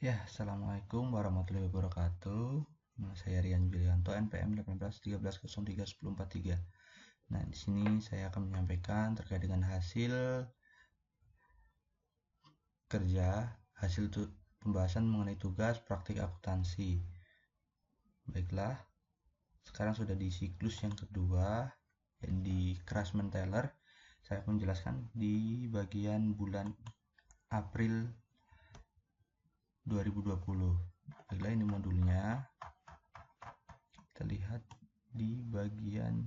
Ya, Assalamualaikum warahmatullahi wabarakatuh. Nama saya Rian Julianto, NPM 1813031043. Nah, di sini saya akan menyampaikan terkait dengan hasil kerja, pembahasan mengenai tugas praktik akuntansi. Baiklah, sekarang sudah di siklus yang kedua, di Craftsman-Taylor. Saya akan menjelaskan di bagian bulan April 2020. Baiklah, ini modulnya. Kita lihat di bagian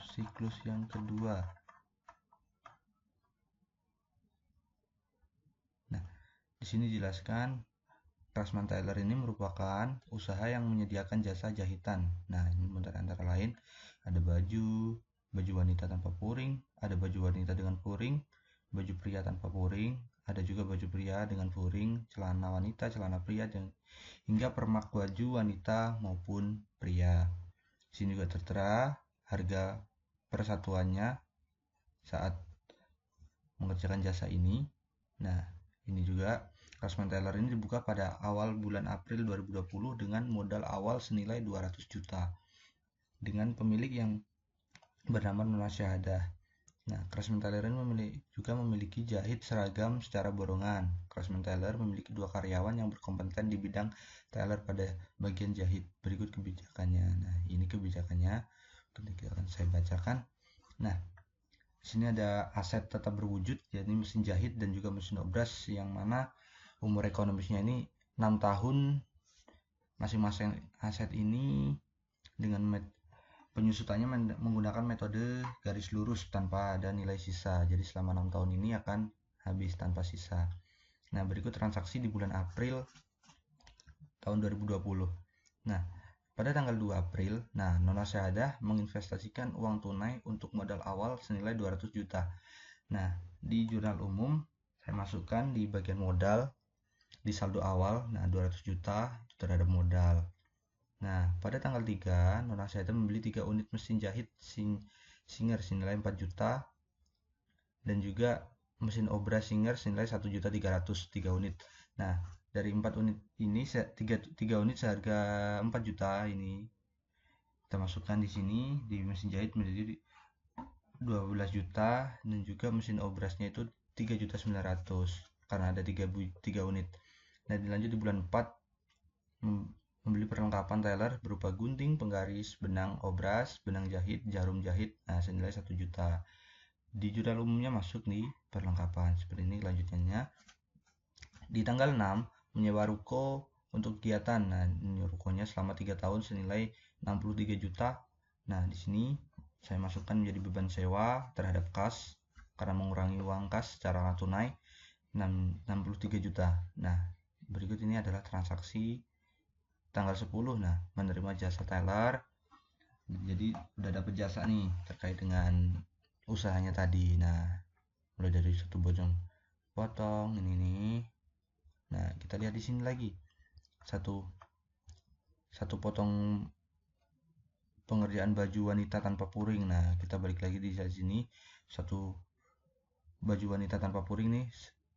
siklus yang kedua. Nah, di sini dijelaskan Craftsman-Taylor ini merupakan usaha yang menyediakan jasa jahitan. Nah, ini antara lain ada baju wanita tanpa puring, ada baju wanita dengan puring, baju pria tanpa puring, ada juga baju pria dengan puring, celana wanita, celana pria, dan hingga permak baju wanita maupun pria. Di sini juga tertera harga persatuannya saat mengerjakan jasa ini. Nah, ini juga Craftsman-Taylor ini dibuka pada awal bulan April 2020 dengan modal awal senilai 200 juta dengan pemilik yang bernama Nona Syahadah. Nah, Craftsman-Taylor ini juga memiliki jahit seragam secara borongan. Craftsman-Taylor memiliki 2 karyawan yang berkompeten di bidang tailor pada bagian jahit. Berikut kebijakannya. Nah, ini kebijakannya akan saya bacakan. Nah, di sini ada aset tetap berwujud, yakni mesin jahit dan juga mesin obras yang mana umur ekonomisnya ini 6 tahun. Masing-masing aset ini dengan penyusutannya menggunakan metode garis lurus tanpa ada nilai sisa. Jadi selama 6 tahun ini akan habis tanpa sisa. Nah, berikut transaksi di bulan April tahun 2020. Nah, pada tanggal 2 April, Nona Syahadah menginvestasikan uang tunai untuk modal awal senilai 200 juta. Nah, di jurnal umum saya masukkan di bagian modal di saldo awal, 200 juta terhadap modal. Nah, pada tanggal 3, Nona Syahadah membeli 3 unit mesin jahit Singer senilai 4 juta dan juga mesin obras Singer senilai 1.300.000 unit. Nah, dari 4 unit ini 3 unit seharga 4 juta ini kita masukkan di sini di mesin jahit menjadi 12 juta dan juga mesin obrasnya itu 3.900.000 karena ada 3 unit. Nah, dilanjut di bulan 4 membeli perlengkapan tailor berupa gunting, penggaris, benang obras, benang jahit, jarum jahit, senilai 1 juta. Di jurnal umumnya masuk di perlengkapan. Seperti ini kelanjutannya. Di tanggal 6 menyewa ruko untuk kegiatan. Nah, ini rukonya selama 3 tahun senilai 63 juta. Nah, di sini saya masukkan menjadi beban sewa terhadap kas karena mengurangi uang kas secara tunai 63 juta. Nah, berikut ini adalah transaksi tanggal 10. Nah, menerima jasa tailor. Jadi udah dapat jasa nih terkait dengan usahanya tadi. Nah, mulai dari satu bojong potong ini nih. Nah, kita lihat di sini lagi. Satu potong pengerjaan baju wanita tanpa puring. Nah, kita balik lagi di sini. Satu baju wanita tanpa puring nih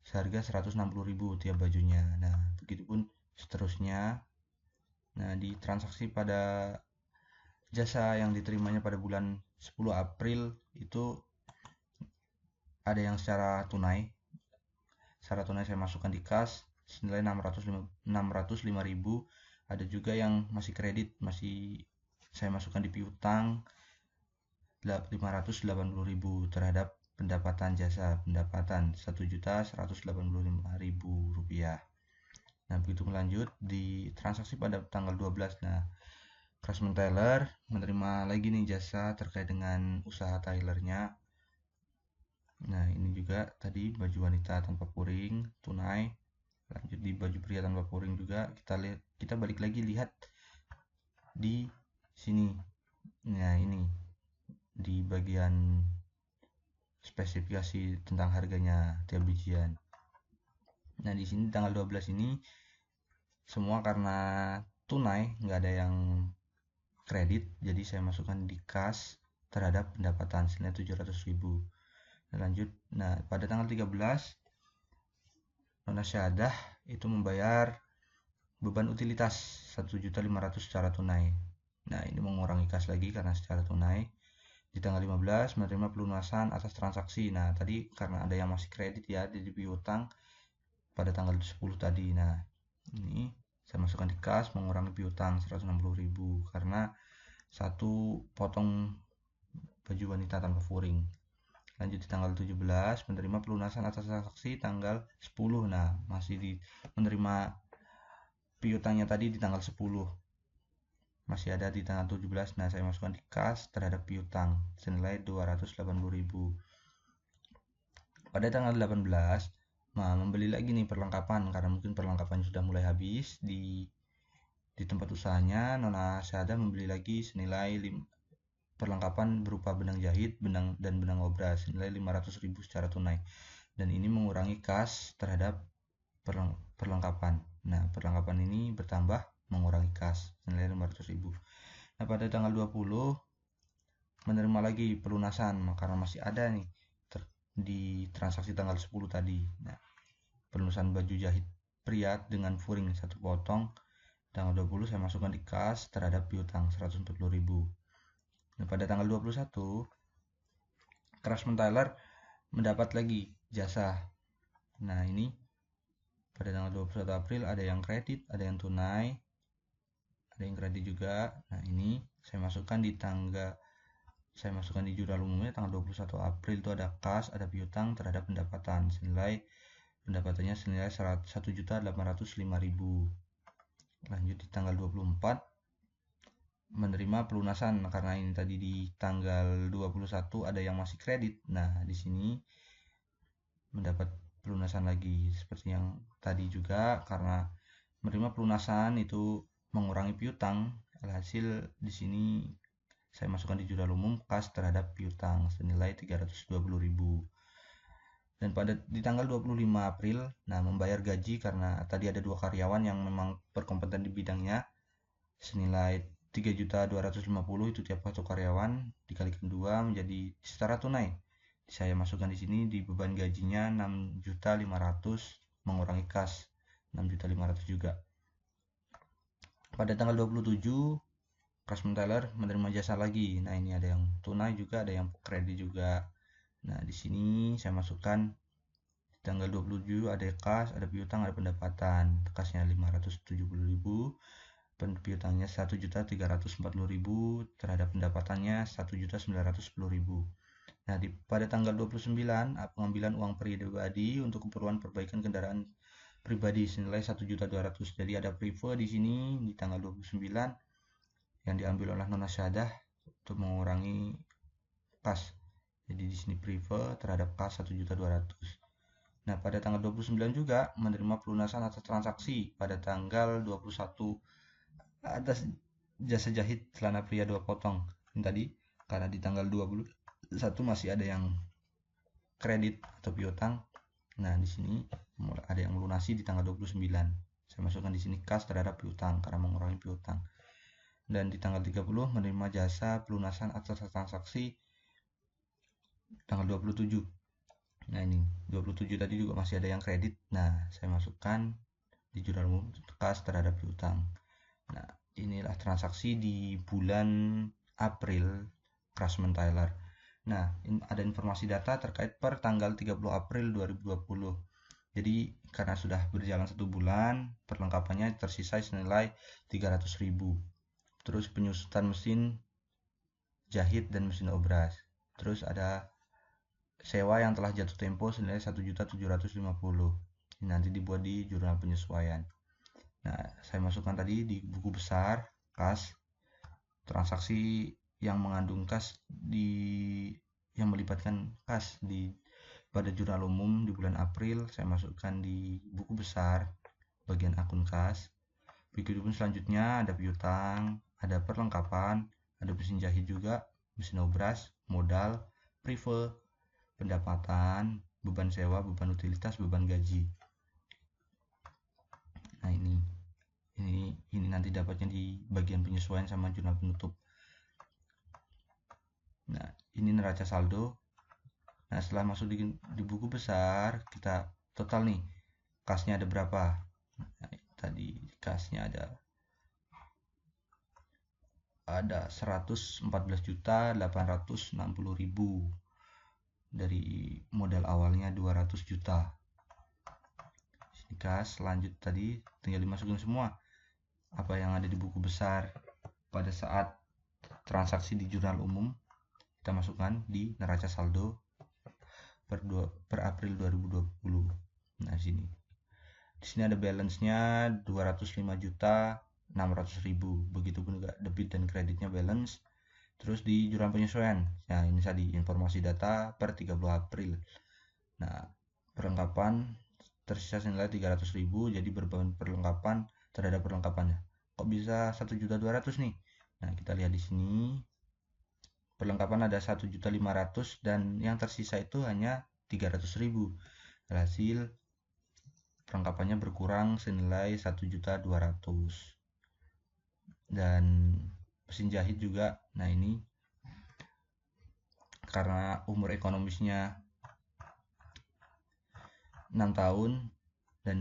seharga 160.000 tiap bajunya. Nah, begitupun seterusnya. Nah, di transaksi pada jasa yang diterimanya pada bulan 10 April itu ada yang secara tunai. Secara tunai saya masukkan di kas senilai 605.000. Ada juga yang masih kredit, masih saya masukkan di piutang 580.000 terhadap pendapatan jasa, pendapatan 1.185.000 rupiah. Nah, begitu melanjut di transaksi pada tanggal 12. Nah, Craftsman-Taylor menerima lagi nih jasa terkait dengan usaha tailornya. Nah, ini juga tadi baju wanita tanpa puring tunai. Lanjut di baju pria tanpa puring juga kita balik lagi lihat di sini. Nah, ini di bagian spesifikasi tentang harganya tiap bijian. Nah, di sini tanggal 12 ini semua karena tunai, nggak ada yang kredit, jadi saya masukkan di kas terhadap pendapatan senilai 700.000. Nah, lanjut. Nah, pada tanggal 13 Nonasyadah itu membayar beban utilitas 1.500.000 secara tunai. Nah, ini mengurangi kas lagi karena secara tunai. Di tanggal 15 menerima pelunasan atas transaksi. Nah, tadi karena ada yang masih kredit ya, jadi piutang pada tanggal 10 tadi. Nah, ini saya masukkan di kas mengurangi piutang 160.000 karena satu potong baju wanita tanpa furing. Lanjut di tanggal 17 menerima pelunasan atas transaksi tanggal 10. Nah, masih di menerima piutangnya tadi di tanggal 10. Masih ada di tanggal 17. Nah, saya masukkan di kas terhadap piutang senilai 280.000. Pada tanggal 18, nah, membeli lagi nih perlengkapan karena mungkin perlengkapannya sudah mulai habis di tempat usahanya. Nona Syahada membeli lagi senilai perlengkapan berupa benang jahit, dan benang obras senilai 500.000 secara tunai. Dan ini mengurangi kas terhadap perlengkapan. Nah, perlengkapan ini bertambah mengurangi kas senilai 500.000. Nah, pada tanggal 20 menerima lagi pelunasan karena masih ada nih di transaksi tanggal 10 tadi. Nah, pelunasan baju jahit pria dengan furing satu potong tanggal 20 saya masukkan di kas terhadap piutang 140.000. Nah, pada tanggal 21 Craftsman Tailor mendapat lagi jasa. Nah, ini pada tanggal 21 April ada yang kredit, ada yang tunai, ada yang kredit juga. Nah, ini saya masukkan di jurnal umumnya tanggal 21 April itu ada kas, ada piutang terhadap pendapatannya senilai 1.805.000. Lanjut di tanggal 24 menerima pelunasan karena ini tadi di tanggal 21 ada yang masih kredit. Nah, di sini mendapat pelunasan lagi seperti yang tadi juga karena menerima pelunasan itu mengurangi piutang. Alhasil di sini saya masukkan di jurnal umum kas terhadap piutang senilai 320.000. Dan di tanggal 25 April, nah membayar gaji karena tadi ada 2 karyawan yang memang berkompeten di bidangnya senilai 3.250.000 itu tiap satu karyawan dikalikan 2 menjadi secara tunai. Saya masukkan di sini di beban gajinya 6.500.000 mengurangi kas 6.500.000 juga. Pada tanggal 27 Craftsman Tailor menerima jasa lagi. Nah, ini ada yang tunai juga, ada yang kredit juga. Nah, di sini saya masukkan di tanggal 27 ada kas, ada piutang, ada pendapatan. Kasnya 570.000, piutangnya 1.340.000 terhadap pendapatannya 1.910.000. Nah, pada tanggal 29 pengambilan uang pribadi untuk keperluan perbaikan kendaraan pribadi senilai 1.200.000. Jadi ada prive di sini di tanggal 29 yang diambil oleh Nona Syadah untuk mengurangi kas. Jadi di sini prive terhadap kas 1.200.000. Nah, pada tanggal 29 juga menerima pelunasan atas transaksi pada tanggal 21 atas jasa jahit celana pria 2 potong. Ini tadi karena di tanggal 21 masih ada yang kredit atau piutang. Nah, di sini ada yang melunasi di tanggal 29. Saya masukkan di sini kas terhadap piutang karena mengurangi piutang. Dan di tanggal 30 menerima jasa pelunasan atas transaksi tanggal 27. Nah, ini 27 tadi juga masih ada yang kredit. Nah, saya masukkan di jurnal umum kas terhadap piutang. Nah, inilah transaksi di bulan April Craftsman Tailor. Nah, ada informasi data terkait per tanggal 30 April 2020. Jadi, karena sudah berjalan 1 bulan, perlengkapannya tersisa senilai 300.000. Terus penyusutan mesin jahit dan mesin obras. Terus ada sewa yang telah jatuh tempo senilai 1.750.000. Ini nanti dibuat di jurnal penyesuaian. Nah, saya masukkan tadi di buku besar kas transaksi yang mengandung kas yang melibatkan kas pada jurnal umum di bulan April. Saya masukkan di buku besar bagian akun kas. Begitu pun selanjutnya ada piutang, ada perlengkapan, ada mesin jahit juga, mesin obras, modal, prive, pendapatan, beban sewa, beban utilitas, beban gaji. Nah, ini nanti dapatnya di bagian penyesuaian sama jurnal penutup. Nah, ini neraca saldo. Nah, setelah masuk di buku besar, kita total nih kasnya ada berapa. Nah, tadi kasnya ada 114.860.000 dari modal awalnya 200 juta. Sini kas, lanjut tadi tinggal dimasukin semua apa yang ada di buku besar pada saat transaksi di jurnal umum, kita masukkan di neraca saldo per April 2020. Nah, di sini ada balance-nya 205.600.000. Begitupun juga debit dan kreditnya balance. Terus di jurnal penyesuaian. Nah, ini tadi informasi data per 30 April. Nah, perlengkapan tersisa senilai 300.000, jadi beban perlengkapan terhadap perlengkapannya. Kok bisa 1.200.000 nih? Nah, kita lihat di sini. Perlengkapan ada 1.500.000 dan yang tersisa itu hanya 300.000. Hasil perlengkapannya berkurang senilai 1.200.000. Dan mesin jahit juga. Nah, ini karena umur ekonomisnya 6 tahun dan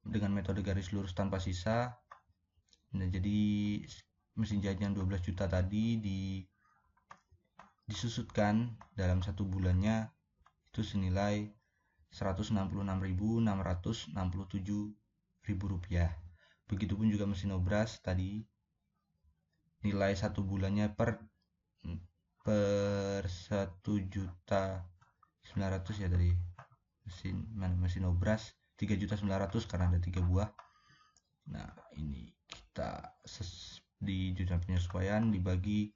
dengan metode garis lurus tanpa sisa. Nah, jadi mesin jahit yang 12 juta tadi disusutkan dalam 1 bulannya itu senilai Rp166.667.000. Begitupun juga mesin obras tadi nilai 1 bulannya per 1.900.000 ya, dari mesin obras 3.900.000 karena ada 3 buah. Nah, ini kita di jurnal penyesuaian dibagi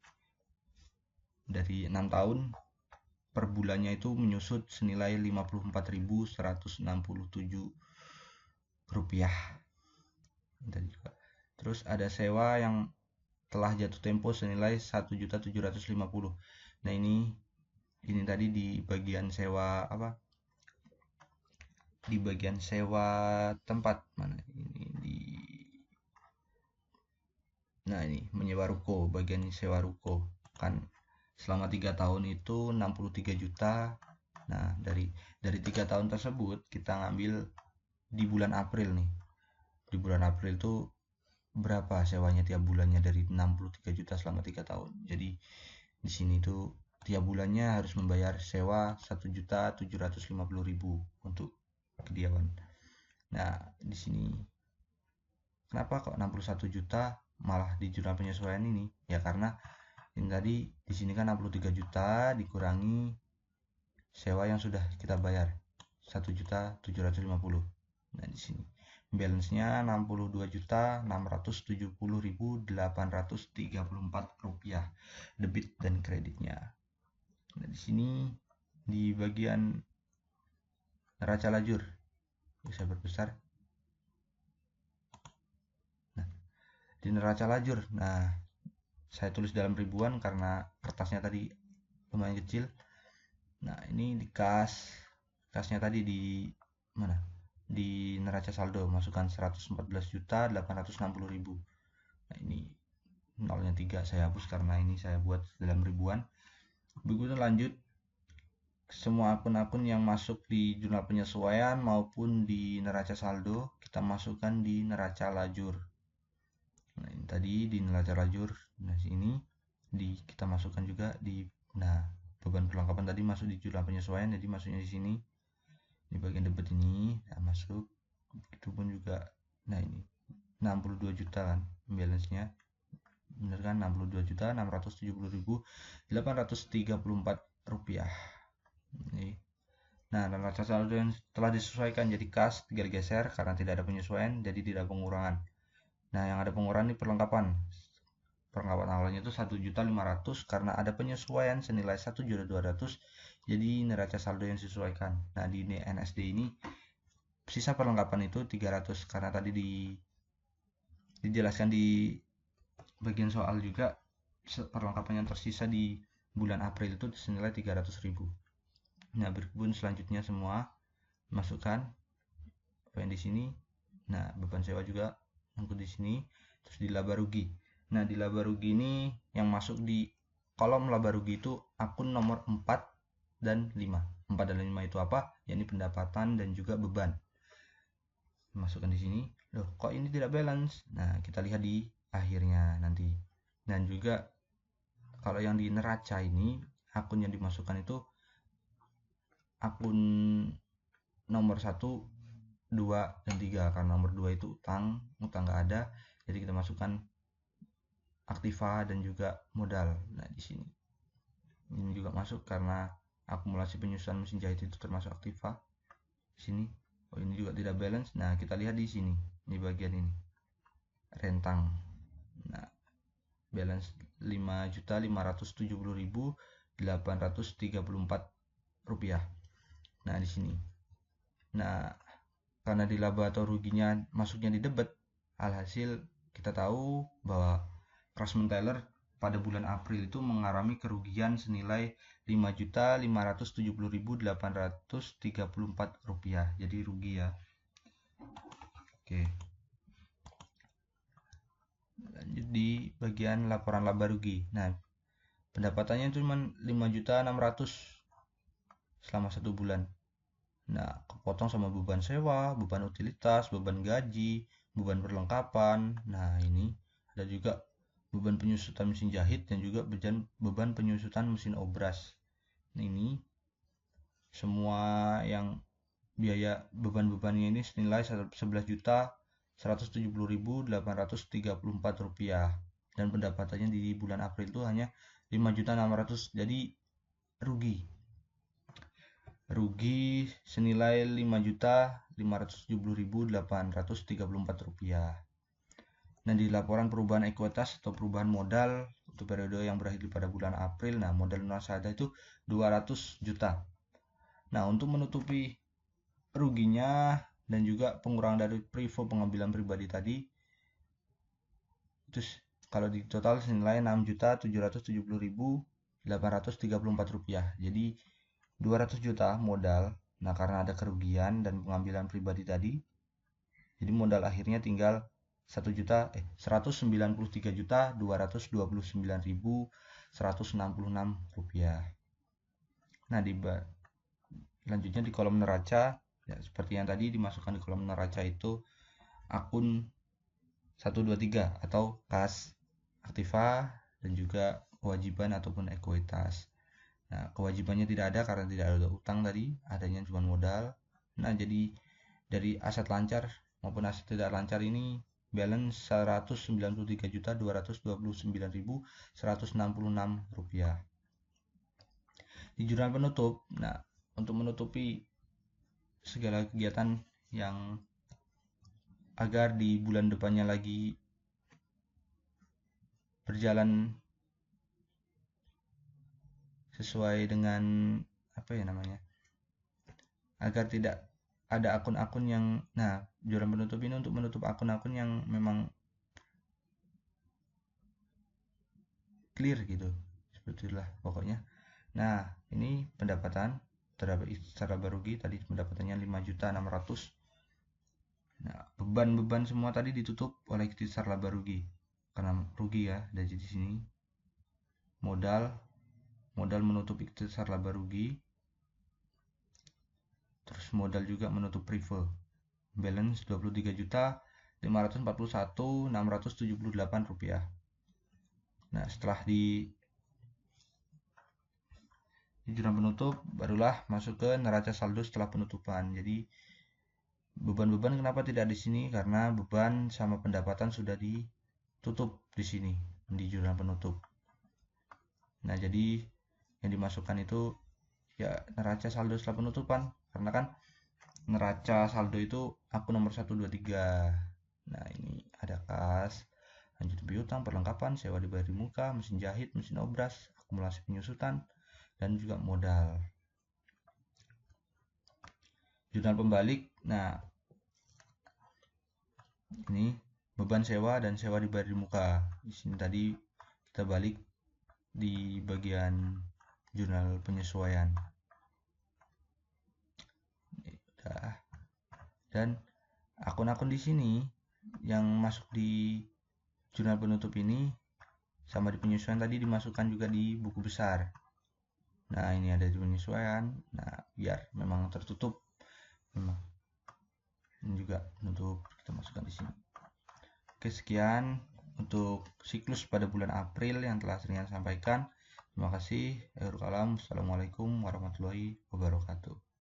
dari 6 tahun per bulannya itu menyusut senilai Rp54.167. Terus ada sewa yang telah jatuh tempo senilai 1.750.000. Nah, ini tadi di bagian sewa apa? Di bagian sewa tempat mana ini Nah, ini menyewa ruko, bagian sewa ruko kan selama 3 tahun itu 63 juta. Nah, dari 3 tahun tersebut kita ngambil di bulan April nih. Di bulan April tuh berapa sewanya tiap bulannya dari 63 juta selama 3 tahun. Jadi di sini tuh tiap bulannya harus membayar sewa 1.750.000 untuk kediaman. Nah, di sini kenapa kok 61 juta malah di jurnal penyesuaian ini? Ya karena ini tadi di sini kan 63 juta dikurangi sewa yang sudah kita bayar 1.750.000. Nah, di sini balance-nya Rp62.670.834 debit dan kreditnya. Nah, di sini di bagian neraca lajur bisa berbesar. Nah, di neraca lajur, nah saya tulis dalam ribuan karena kertasnya tadi lumayan kecil. Nah, ini di kasnya tadi di mana? Di neraca saldo masukkan 114.860.000. Nah, ini nolnya 3 saya hapus karena ini saya buat dalam ribuan. Begitu lanjut, semua akun-akun yang masuk di jurnal penyesuaian maupun di neraca saldo kita masukkan di neraca lajur. Nah, ini tadi di neraca lajur. Nah, sini kita masukkan juga di beban perlengkapan tadi masuk di jurnal penyesuaian, jadi masuknya di sini di bagian debit ini. Nah, masuk. Itu pun juga nah ini 62 juta kan balance-nya. Bener kan, 62.670.834 rupiah. Nah, neraca saldo yang telah disesuaikan jadi kas tinggal geser karena tidak ada penyesuaian, jadi tidak ada pengurangan. Nah, yang ada pengurangan di perlengkapan awalnya itu 1.500.000 karena ada penyesuaian senilai 1.200.000, jadi neraca saldo yang disesuaikan. Nah, di NSD ini sisa perlengkapan itu 300 karena tadi dijelaskan di bagian soal juga perlengkapan yang tersisa di bulan April itu senilai 300.000. Nah, berikut selanjutnya semua masukkan apa yang di sini. Nah, beban sewa juga untuk di sini. Terus di laba rugi. Nah, di laba rugi ini yang masuk di kolom laba rugi itu akun nomor 4 dan 5. 4 dan 5 itu apa? Yakni pendapatan dan juga beban. Masukkan di sini. Loh, kok ini tidak balance? Nah, kita lihat di akhirnya nanti. Dan juga kalau yang di neraca ini, akun yang dimasukkan itu akun nomor 1, 2, dan 3. Karena nomor 2 itu utang nggak ada. Jadi kita masukkan aktiva dan juga modal. Nah, di sini. Ini juga masuk karena akumulasi penyusutan mesin jahit itu termasuk aktiva. Di sini. Oh, ini juga tidak balance. Nah, kita lihat di sini, di bagian ini. Rentang. Nah, balance 5.570.834 rupiah. Nah, di sini. Nah, karena di laba atau ruginya masuknya di debit, alhasil kita tahu bahwa Craftsman-Tailor pada bulan April itu mengalami kerugian senilai 5.570.834 rupiah. Jadi rugi ya. Oke. Lanjut di bagian laporan laba rugi. Nah, pendapatannya cuma 5.600.000 selama 1 bulan. Nah, kepotong sama beban sewa, beban utilitas, beban gaji, beban perlengkapan. Nah, ini ada juga beban penyusutan mesin jahit dan juga beban penyusutan mesin obras. Nah, ini semua yang biaya beban-bebannya ini senilai 11.170.834 rupiah, dan pendapatannya di bulan April itu hanya 5.600.000. Jadi rugi senilai 5.570.834 rupiah. Nah, di laporan perubahan ekuitas atau perubahan modal untuk periode yang berakhir pada bulan April, nah modal nasabah itu 200 juta. Nah, untuk menutupi ruginya dan juga pengurangan dari privo pengambilan pribadi tadi, terus kalau di total senilai 6.770.834 rupiah. Jadi 200 juta modal. Nah, karena ada kerugian dan pengambilan pribadi tadi, jadi modal akhirnya tinggal 193.229.166 rupiah. Nah, selanjutnya di kolom neraca, ya, seperti yang tadi dimasukkan di kolom neraca itu akun 123 atau kas, aktiva, dan juga kewajiban ataupun ekuitas. Nah, kewajibannya tidak ada karena tidak ada utang tadi, adanya cuma modal. Nah, jadi dari aset lancar maupun aset tidak lancar ini balance 193.229.166 rupiah. Di jurnal penutup, nah untuk menutupi segala kegiatan yang agar di bulan depannya lagi berjalan sesuai dengan apa ya namanya, agar tidak ada akun-akun yang, nah jurnal penutup ini untuk menutup akun-akun yang memang clear gitu, seperti itulah pokoknya. Nah, ini pendapatan terhadap secara rugi tadi pendapatannya 5.600.000. Nah, beban-beban semua tadi ditutup oleh ikhtisar laba rugi karena rugi ya. Dari di sini modal menutup ikhtisar laba rugi, terus modal juga menutup prive, balance 23.541.678 rupiah. Nah, setelah di jurnal penutup barulah masuk ke neraca saldo setelah penutupan. Jadi beban-beban kenapa tidak di sini? Karena beban sama pendapatan sudah ditutup di sini di jurnal penutup. Nah, jadi yang dimasukkan itu ya neraca saldo setelah penutupan, karena kan neraca saldo itu akun nomor 1, 2, 3. Nah, ini ada kas, lanjut piutang, perlengkapan, sewa dibayar di muka, mesin jahit, mesin obras, akumulasi penyusutan, dan juga modal. Jurnal pembalik, nah ini beban sewa dan sewa dibayar di muka. Di sini tadi kita balik di bagian jurnal penyesuaian. Dan akun-akun di sini yang masuk di jurnal penutup ini sama di penyesuaian tadi dimasukkan juga di buku besar. Nah, ini ada penyesuaian. Nah, biar memang tertutup. Memang ini juga nutup, kita masukkan di sini. Oke, sekian untuk siklus pada bulan April yang telah Seringan sampaikan. Terima kasih. Assalamualaikum warahmatullahi wabarakatuh.